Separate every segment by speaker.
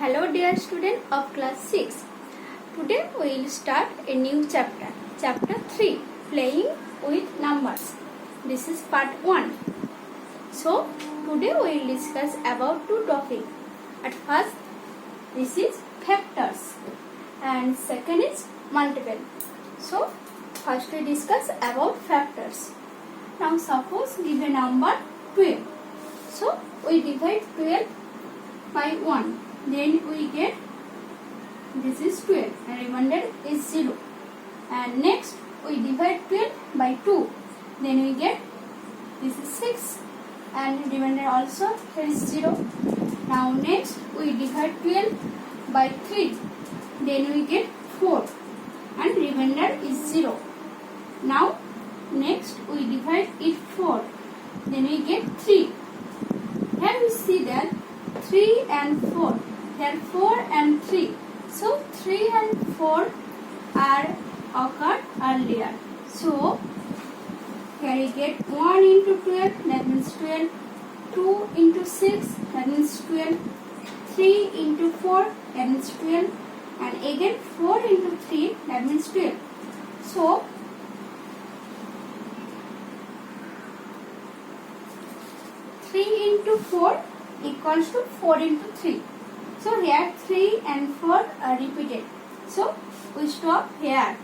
Speaker 1: Hello dear student of class 6. Today we will start a new chapter. Chapter 3, Playing with Numbers. This is part 1. So today we will discuss about two topics. At first, this is factors and second is multiple. So first we discuss about factors. Now suppose give a number 12. So we divide 12 by 1. Then we get this is 12 and remainder is 0. And next we divide 12 by 2. Then we get this is 6 and remainder also is 0. Now next we divide 12 by 3. Then we get 4 and remainder is 0. Now next we divide it 4. Then we get 3. Here we see that 3 and 4. Here 4 and 3. So 3 and 4 are occurred earlier. So here we get 1 into 12, that means 12. 2 into 6, that means 12. 3 into 4, that means 12. And again 4 into 3, that means 12. So 3 into 4 equals to 4 into 3. So here 3 and 4 are repeated. So we stop here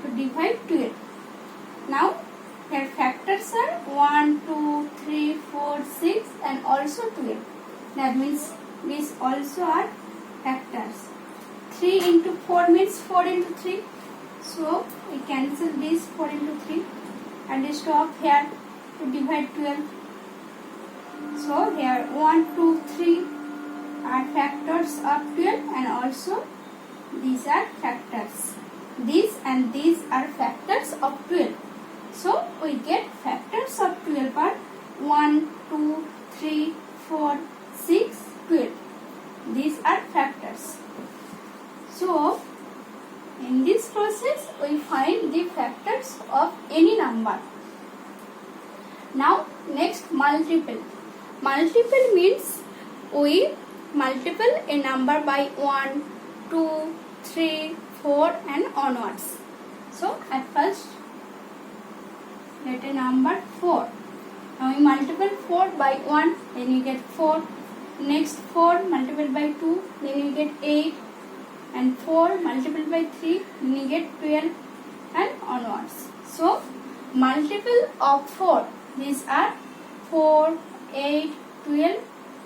Speaker 1: to divide 12. Now here factors are 1, 2, 3, 4, 6 and also 12. That means these also are factors. 3 into 4 means 4 into 3. So we cancel this 4 into 3 and we stop here to divide 12. So here 1, 2, 3 are factors of 12 and also these are factors. These and these are factors of 12. So we get factors of 12 are 1, 2, 3, 4, 6, 12. These are factors. So in this process we find the factors of any number. Now next multiple. Multiple means we multiple a number by 1, 2, 3, 4 and onwards. So at first let a number 4. Now we multiply 4 by 1, then you get 4. Next 4 multiplied by 2, then you get 8. And 4 multiplied by 3, then you get 12 and onwards. So multiple of 4, these are 4, 8, 12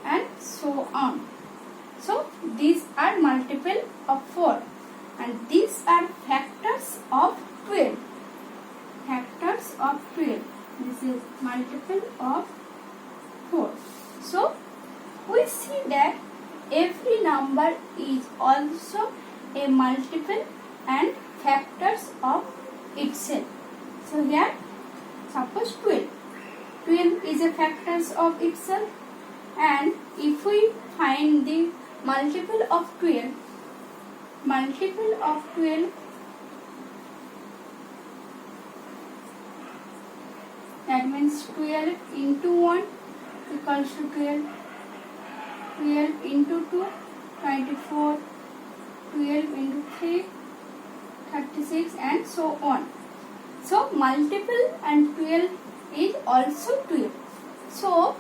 Speaker 1: and so on. So these are multiple of 4 and these are factors of 12. Factors of 12. This is multiple of 4. So we see that every number is also a multiple and factors of itself. So here suppose 12. 12 is a factors of itself, and if we find the multiple of 12, that means 12 into 1 equals to 12, 12 into 2, 24, 12 into 3, 36 and so on. So multiple and 12 is also 12. So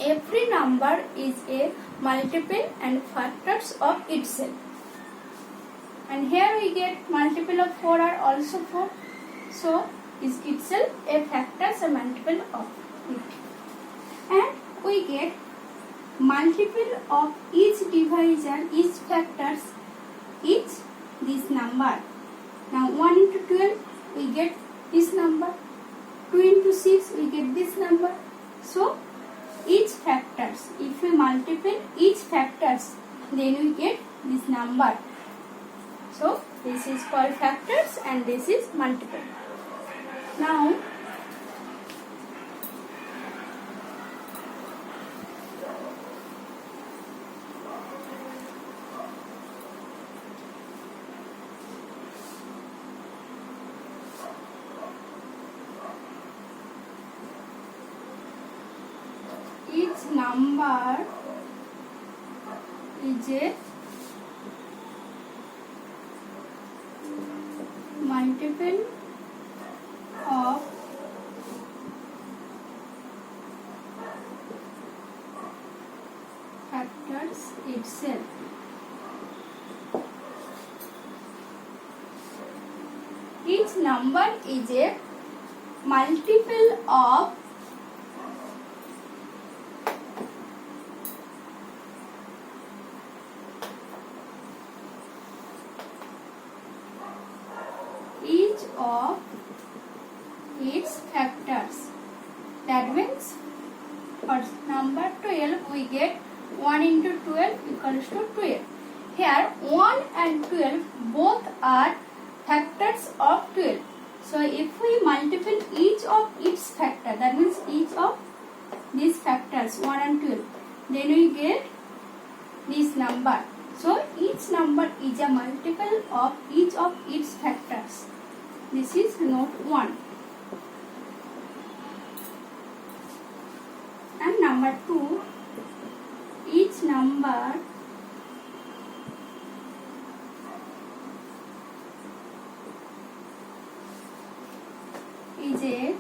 Speaker 1: every number is a multiple and factors of itself. And here we get multiple of 4 are also 4. So is itself a factors and multiple of it. And we get multiple of each divisor, each factors, each this number. Now 1 into 12 we get this number, 2 into 6 we get this number. So each factors, if we multiply each factors, then we get this number. So this is called factors and this is multiple. Now each number is a multiple of factors itself. Each number is a multiple of each of its factors. That means for number 12 we get 1 into 12 equals to 12. Here 1 and 12 both are factors of 12. So if we multiply each of its factor, that means each of these factors 1 and 12, then we get this number. So each number is a multiple of each of its factors. This is note 1. And number 2, each number is a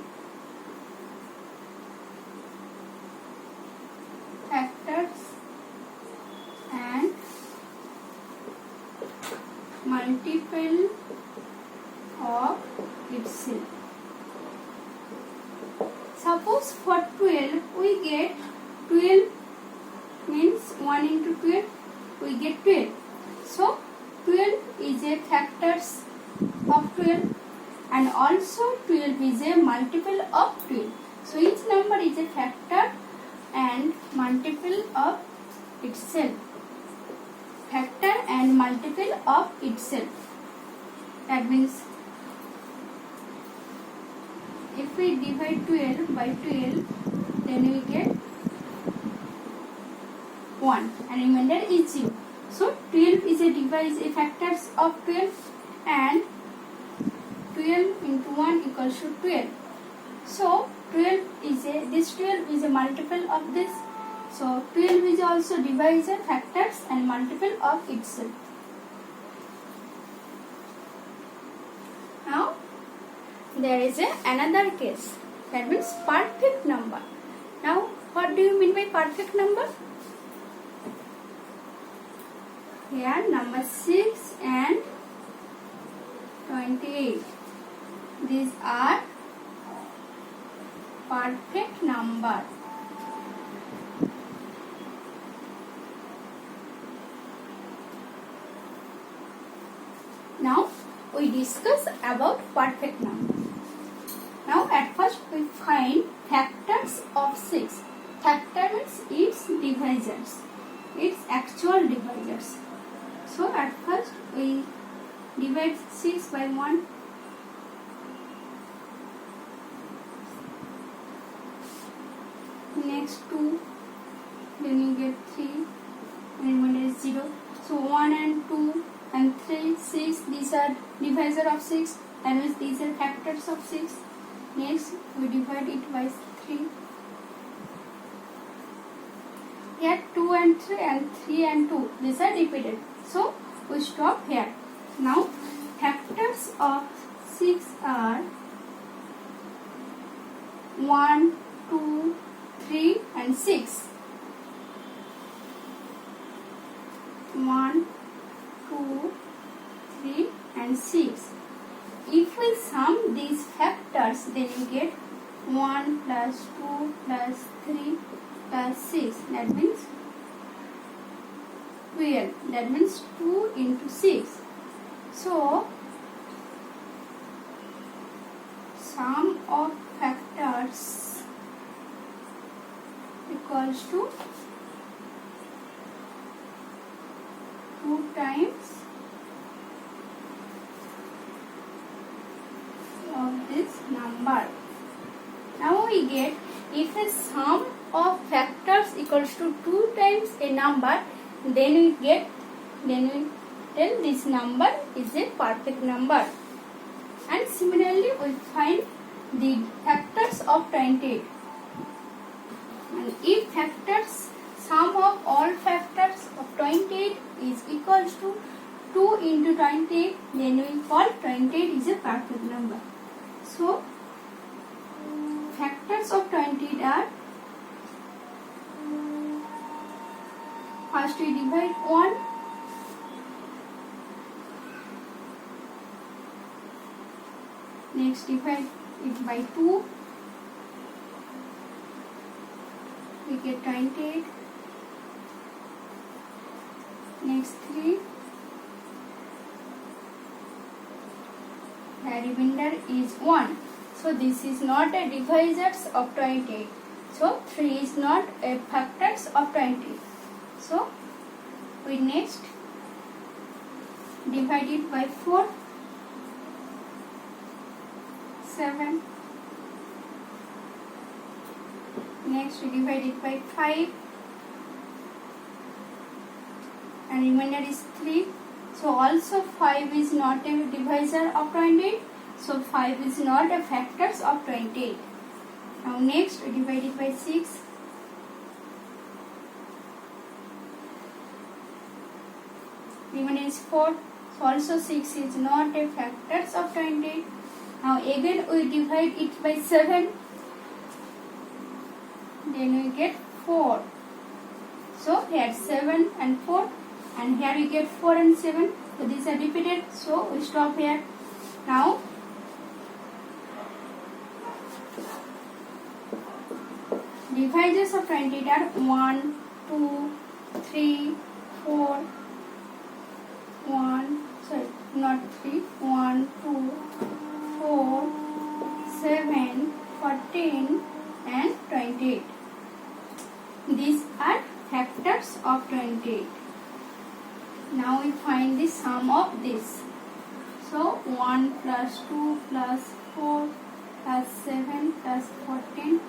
Speaker 1: factors and multiple of itself. Suppose for 12 we get 12 means 1 into 12 we get 12. So 12 is a factors of 12 and also 12 is a multiple of 12. So each number is a factor and multiple of itself. Factor and multiple of itself. That means if we divide 12 by 12, then we get 1 and remainder is 0. So 12 is a factors of 12 and 12 into 1 equals to 12. So 12 is a multiple of this. So 12 is also divisor, factors and multiple of itself. Now there is another case, that means perfect number. Now what do you mean by perfect number? Here number 6 and 28. These are perfect number. Now we discuss about perfect number. Now at first we find factors of 6. Factor means its divisors, its actual divisors. So at first we divide 6 by 1. Next 2, then you get 3, and remainder is 0. So 1 and 2 and 3, 6, these are divisor of 6, that means these are factors of 6. Next we divide it by 3. Here 2 and 3 and 3 and 2, these are repeated. So we stop here. Now factors of 6 are 1, 2, 3 and 6. 1, 2, 3 and 6. If we sum these factors, then you get 1 plus 2 plus 3 plus 6. That means 12. That means 2 into 6. So sum of factors equals to 2 times of this number. Now we get, if a sum of factors equals to 2 times a number, then we tell this number is a perfect number. And similarly we find the factors of 28. And if factors, sum of all factors of 28 into 28, then we call 28 is a perfect number. So factors of 28 are, first we divide 1, next divide it by 2, we get 28, next 3, the remainder is 1. So this is not a divisors of 28. So 3 is not a factors of 28. So we next divide it by 4, 7. Next we divide it by 5 and remainder is 3. So also 5 is not a divisor of 28. So 5 is not a factors of 28. Now next we divide it by 6. Remainder is 4. So also 6 is not a factors of 28. Now again we divide it by 7. Then we get 4. So here 7 and 4, and here we get 4 and 7. So these are repeated. So we stop here. Now divisors of 28 are 1, 2, 3, 4, 4, 7, 14 and 28. These are factors of 28. Now we find the sum of this. So 1 plus 2 plus 4 plus 7 plus 14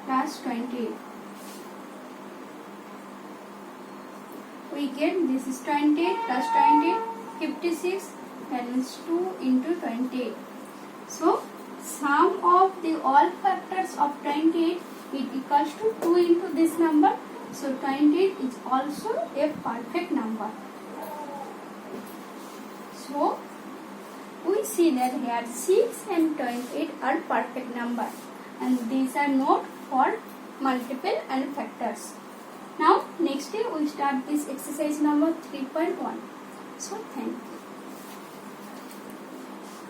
Speaker 1: plus 28. We get this is 28 plus 28, 56, that is 2 into 28. So sum of the all factors of 28 it equals to 2 into this number. So 28 is also a perfect number. So we see that here 6 and 28 are perfect number, and these are not for multiple and factors. Now next day we start this exercise number 3.1. So thank you.